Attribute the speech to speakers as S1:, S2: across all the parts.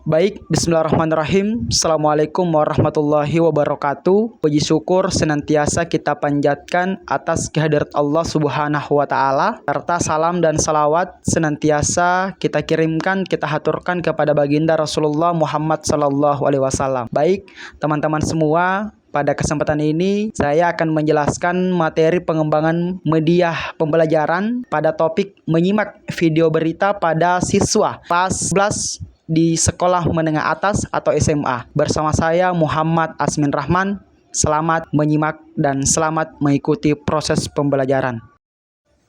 S1: Baik, bismillahirrahmanirrahim. Assalamualaikum warahmatullahi wabarakatuh. Puji syukur senantiasa kita panjatkan atas kehadirat Allah Subhanahu wa Ta'ala, serta salam dan salawat senantiasa kita kirimkan, kita haturkan kepada baginda Rasulullah Muhammad Sallallahu Alaihi Wasallam. Baik, teman-teman semua, pada kesempatan ini saya akan menjelaskan materi pengembangan media pembelajaran pada topik menyimak video berita pada siswa kelas 11 di sekolah menengah atas atau SMA. Bersama saya Muhammad Asmin Rahman. Selamat menyimak dan selamat mengikuti proses pembelajaran.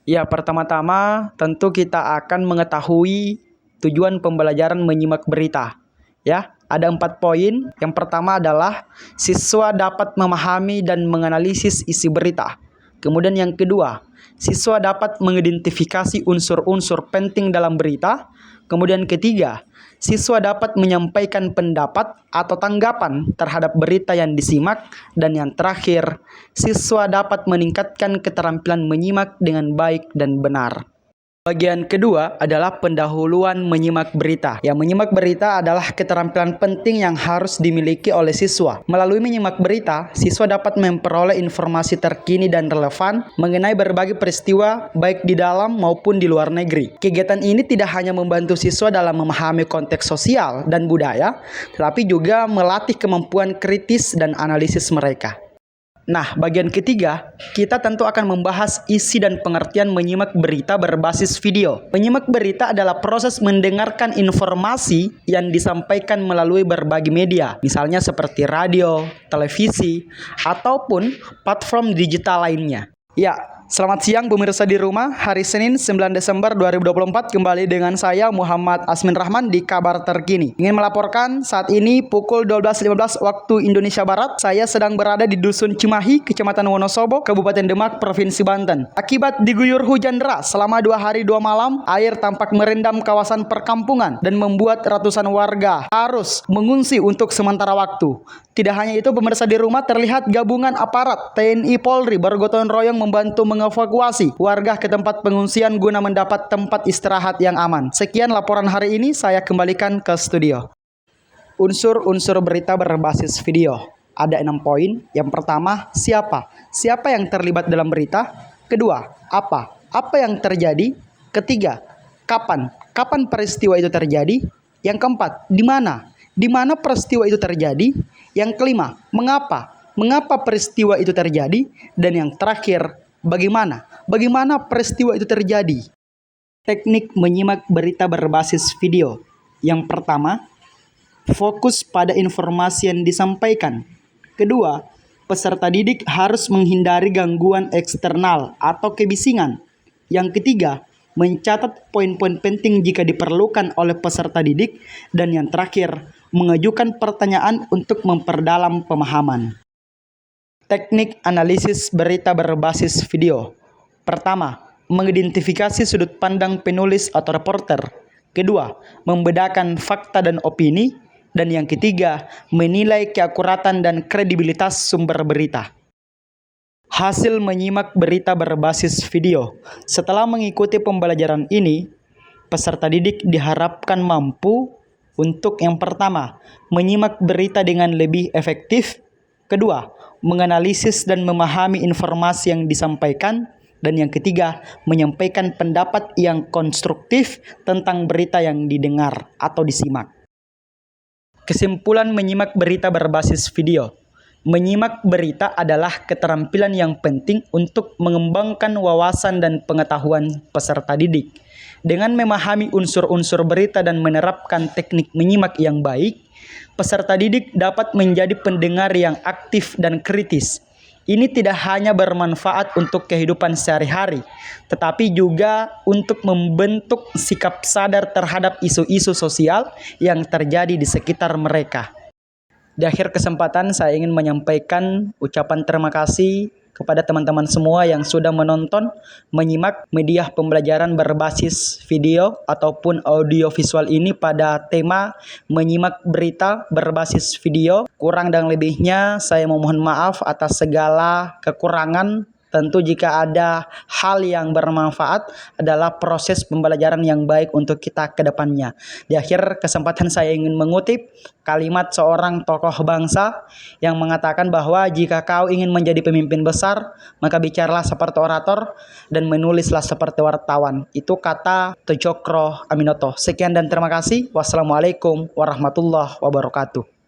S1: Ya, pertama-tama tentu kita akan mengetahui tujuan pembelajaran menyimak berita. Ya, ada 4 poin. Yang pertama adalah siswa dapat memahami dan menganalisis isi berita. Kemudian yang kedua, siswa dapat mengidentifikasi unsur-unsur penting dalam berita. Kemudian ketiga, siswa dapat menyampaikan pendapat atau tanggapan terhadap berita yang disimak. Dan yang terakhir, siswa dapat meningkatkan keterampilan menyimak dengan baik dan benar. Bagian kedua adalah pendahuluan menyimak berita. Ya, menyimak berita adalah keterampilan penting yang harus dimiliki oleh siswa. Melalui menyimak berita, siswa dapat memperoleh informasi terkini dan relevan mengenai berbagai peristiwa baik di dalam maupun di luar negeri. Kegiatan ini tidak hanya membantu siswa dalam memahami konteks sosial dan budaya, tetapi juga melatih kemampuan kritis dan analisis mereka. Nah, bagian ketiga, kita tentu akan membahas isi dan pengertian menyimak berita berbasis video. Menyimak berita adalah proses mendengarkan informasi yang disampaikan melalui berbagai media, misalnya seperti radio, televisi, ataupun platform digital lainnya. Ya, selamat siang pemirsa di rumah. Hari Senin 9 Desember 2024 kembali dengan saya Muhammad Asmin Rahman di Kabar Terkini. Ingin melaporkan saat ini pukul 12.15 waktu Indonesia Barat. Saya sedang berada di Dusun Cimahi, Kecamatan Wonosobo, Kabupaten Demak, Provinsi Banten. Akibat diguyur hujan deras selama 2 hari 2 malam, air tampak merendam kawasan perkampungan dan membuat ratusan warga harus mengungsi untuk sementara waktu. Tidak hanya itu, pemirsa di rumah, terlihat gabungan aparat TNI Polri bergotong royong membantu mengevakuasi warga ke tempat pengungsian guna mendapat tempat istirahat yang aman. Sekian laporan hari ini, saya kembalikan ke studio. Unsur-unsur berita berbasis video. Ada 6 poin. Yang pertama, siapa? Siapa yang terlibat dalam berita? Kedua, apa? Apa yang terjadi? Ketiga, kapan? Kapan peristiwa itu terjadi? Yang keempat, di mana? Di mana peristiwa itu terjadi? Yang kelima, mengapa? Mengapa peristiwa itu terjadi? Dan yang terakhir, bagaimana? Bagaimana peristiwa itu terjadi? Teknik menyimak berita berbasis video. Yang pertama, fokus pada informasi yang disampaikan. Kedua, peserta didik harus menghindari gangguan eksternal atau kebisingan. Yang ketiga, mencatat poin-poin penting jika diperlukan oleh peserta didik. Dan yang terakhir, mengajukan pertanyaan untuk memperdalam pemahaman. Teknik analisis berita berbasis video. Pertama, mengidentifikasi sudut pandang penulis atau reporter. Kedua, membedakan fakta dan opini. Dan yang ketiga, menilai keakuratan dan kredibilitas sumber berita. Hasil menyimak berita berbasis video. Setelah mengikuti pembelajaran ini, peserta didik diharapkan mampu untuk yang pertama, menyimak berita dengan lebih efektif. Kedua, menganalisis dan memahami informasi yang disampaikan. Dan yang ketiga, menyampaikan pendapat yang konstruktif tentang berita yang didengar atau disimak. Kesimpulan menyimak berita berbasis video. Menyimak berita adalah keterampilan yang penting untuk mengembangkan wawasan dan pengetahuan peserta didik. Dengan memahami unsur-unsur berita dan menerapkan teknik menyimak yang baik, peserta didik dapat menjadi pendengar yang aktif dan kritis. Ini tidak hanya bermanfaat untuk kehidupan sehari-hari, tetapi juga untuk membentuk sikap sadar terhadap isu-isu sosial yang terjadi di sekitar mereka. Di akhir kesempatan, saya ingin menyampaikan ucapan terima kasih kepada teman-teman semua yang sudah menonton, menyimak media pembelajaran berbasis video ataupun audio visual ini pada tema menyimak berita berbasis video. Kurang dan lebihnya saya memohon maaf atas segala kekurangan Tentu jika ada hal yang bermanfaat adalah proses pembelajaran yang baik untuk kita ke depannya. Di akhir kesempatan saya ingin mengutip kalimat seorang tokoh bangsa yang mengatakan bahwa jika kau ingin menjadi pemimpin besar, maka bicaralah seperti orator dan menulislah seperti wartawan. Itu kata Tjokro Aminoto. Sekian dan terima kasih. Wassalamualaikum warahmatullahi wabarakatuh.